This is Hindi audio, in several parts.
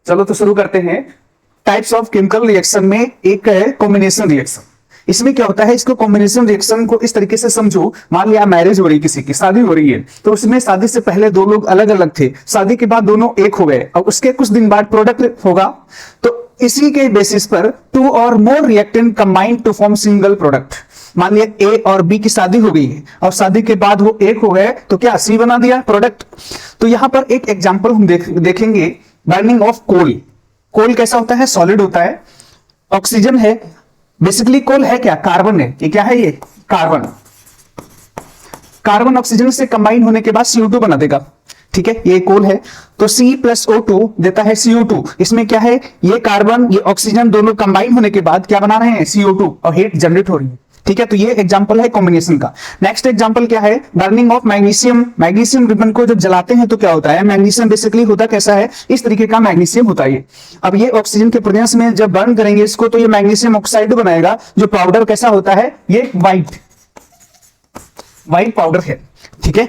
चलो तो शुरू करते हैं। टाइप्स ऑफ केमिकल रिएक्शन में एक है कॉम्बिनेशन रिएक्शन। इसमें क्या होता है, इसको कॉम्बिनेशन रिएक्शन को इस तरीके से समझो, मान लिया मैरिज हो रही, किसी की शादी हो रही है, तो उसमें शादी से पहले दो लोग अलग अलग थे, शादी के बाद दोनों एक हो गए और उसके कुछ दिन बाद प्रोडक्ट होगा, तो इसी के बेसिस पर टू और more reactant combine to form single product. मान लिया ए और बी की शादी हो गई है और शादी के बाद वो एक हो गए, तो क्या सी बना दिया प्रोडक्ट। तो यहां पर एक एग्जांपल हम देखेंगे, बर्निंग ऑफ कोल। कोल कैसा होता है, सॉलिड होता है, ऑक्सीजन है, बेसिकली कोल है क्या, कार्बन है। ये क्या है, ये कार्बन। कार्बन ऑक्सीजन से कंबाइन होने के बाद CO2 बना देगा, ठीक है, ये कोल है। तो C प्लस O2 देता है CO2। इसमें क्या है, ये कार्बन ये ऑक्सीजन दोनों कंबाइन होने के बाद क्या बना रहे हैं, CO2, और हीट जनरेट हो रही है, ठीक है। तो ये एग्जांपल है कॉम्बिनेशन का। नेक्स्ट एग्जांपल क्या है, burning of magnesium. Magnesium ribbon को जब जलाते हैं तो क्या होता है, मैग्नीशियम बेसिकली होता कैसा है, इस तरीके का मैग्नीशियम होता है। अब ये ऑक्सीजन के प्रेजेंस में जब बर्न करेंगे इसको, तो ये मैग्नीशियम ऑक्साइड बनाएगा, जो पाउडर कैसा होता है, ये व्हाइट पाउडर है, ठीक है।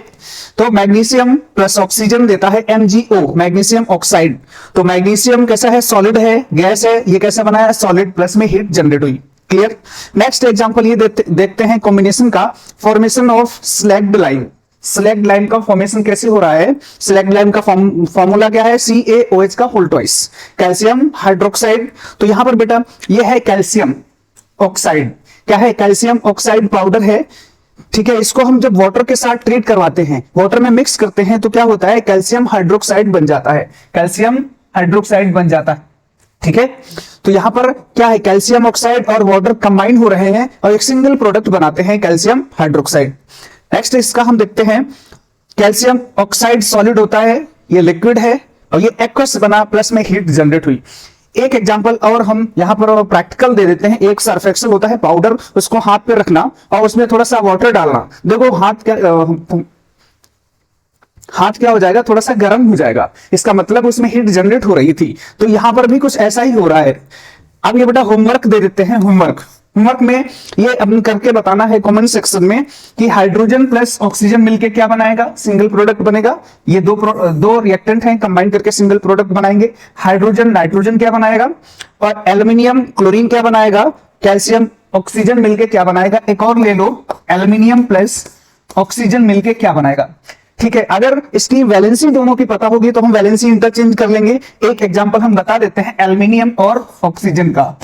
तो मैग्नीशियम प्लस ऑक्सीजन देता है MgO, मैग्नीशियम ऑक्साइड। तो मैग्नीशियम कैसा है, सॉलिड है, गैस है, ये कैसे बनाया, सॉलिड, प्लस में हीट जनरेट हुई, क्लियर। नेक्स्ट एग्जांपल ये देखते हैं कॉम्बिनेशन का, formation of slagged lime. Slagged lime का फॉर्मेशन कैसे हो रहा है, स्लैग्ड लाइम का फॉर्मूला क्या है, CaOH का होल ट्वाइस, कैल्शियम हाइड्रोक्साइड। तो यहां पर बेटा ये है कैल्शियम ऑक्साइड, क्या है, कैल्शियम ऑक्साइड पाउडर है, ठीक है। इसको हम जब वाटर के साथ ट्रीट करवाते हैं, वाटर में मिक्स करते हैं, तो क्या होता है, कैल्शियम हाइड्रोक्साइड बन जाता है, कैल्शियम हाइड्रोक्साइड बन जाता है, ठीक है। तो यहां पर क्या है, कैल्शियम ऑक्साइड और वाटर कंबाइन हो रहे हैं और एक सिंगल प्रोडक्ट बनाते हैं, कैल्शियम हाइड्रोक्साइड। नेक्स्ट इसका हम देखते हैं, कैल्शियम ऑक्साइड सॉलिड होता है, ये लिक्विड है, और ये एक्वस बना, प्लस में हीट जनरेट हुई। एक एग्जांपल और हम यहां पर प्रैक्टिकल दे देते हैं। एक सर्फ एक्सेल होता है पाउडर, उसको हाथ पे रखना और उसमें थोड़ा सा वाटर डालना, देखो हाथ क्या हो जाएगा, थोड़ा सा गर्म हो जाएगा, इसका मतलब उसमें हीट जनरेट हो रही थी। तो यहां पर भी कुछ ऐसा ही हो रहा है। अब ये बेटा होमवर्क दे देते हैं, होमवर्क में ये अपन करके बताना है कमेंट सेक्शन में कि हाइड्रोजन प्लस ऑक्सीजन मिलके क्या बनाएगा, सिंगल प्रोडक्ट बनेगा। ये दो रिएक्टेंट हैं, कंबाइन करके सिंगल प्रोडक्ट बनाएंगे। हाइड्रोजन नाइट्रोजन क्या बनाएगा, और एल्यूमिनियम क्लोरीन क्या बनाएगा, कैल्शियम ऑक्सीजन मिलके क्या बनाएगा। एक और ले लो, एल्यूमिनियम प्लस ऑक्सीजन मिलके क्या बनाएगा, ठीक है। अगर इसकी वैलेंसी दोनों की पता होगी तो हम वैलेंसी इंटरचेंज कर लेंगे। एक एग्जांपल हम बता देते हैं एल्यूमिनियम और ऑक्सीजन का।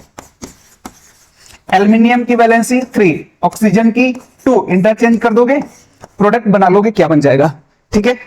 एल्यूमिनियम की वैलेंसी 3, ऑक्सीजन की 2, इंटरचेंज कर दोगे, प्रोडक्ट बना लोगे, क्या बन जाएगा, ठीक है।